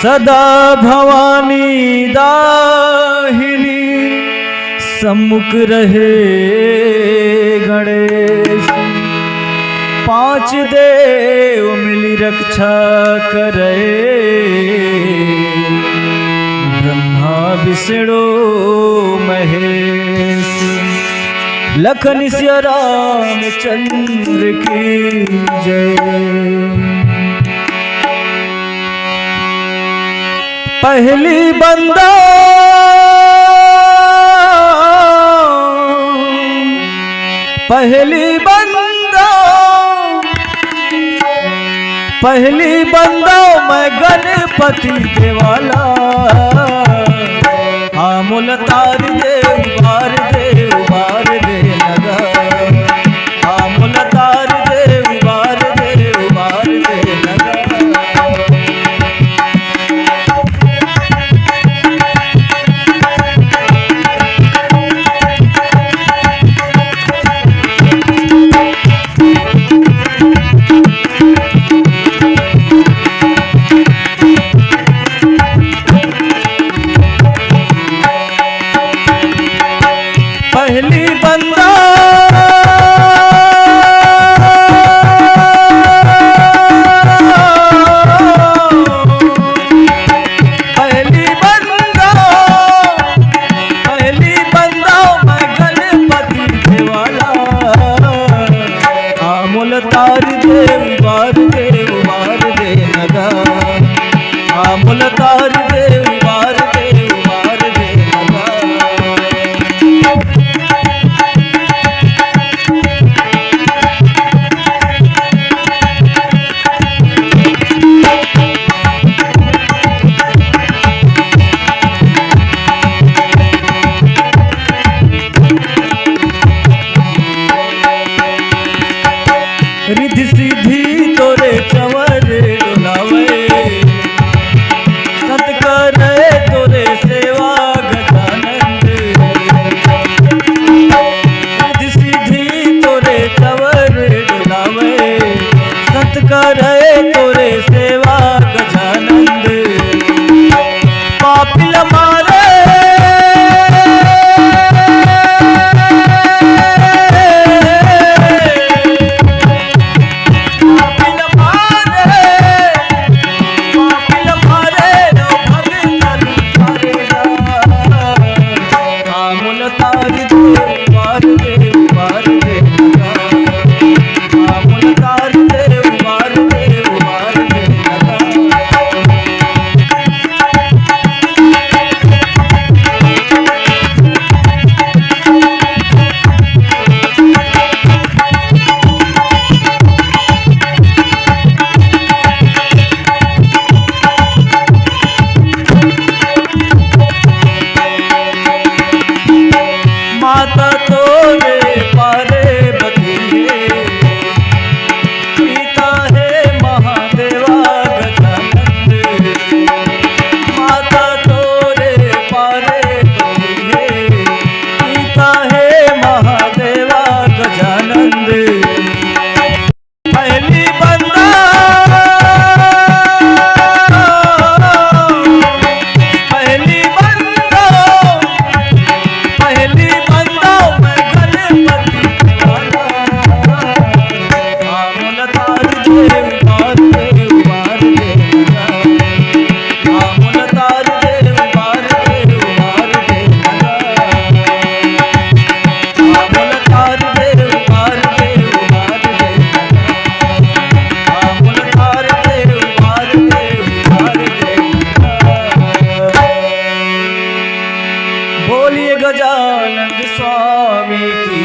सदा भवानी दाहिनी सम्मुख रहे गणेश। पांच देव मिली रक्षा करे, ब्रह्मा विष्णु महेश। लखन सिया रामचंद्र की जय। पहली बंदा पहली बंदा मैं गणपति देवाला। आमुल तार दे उबार दे लगा। आमुल तार दे उबार दे लगा। पहली बंदा मैं गणपति देवाला। आमुल तार दे उबार दे लगा। आमुल तार दे उबार दे लगा। रिद्धि सिद्धि तोरे चंवर डुलावे, सत करे तोरे सेवा गजानंद। रिद्धि सिद्धि तोरे चंवर डुलावे, सत करे तोरे सेवा गजानंद। पापिल मारे माता तोरे पारे बतिए, पिता है महादेवा गजानंद। माता तोरे पारे बतिए, पिता है महादेवा गजानंद। पहली बंदा बोलिए गजानंद स्वामी की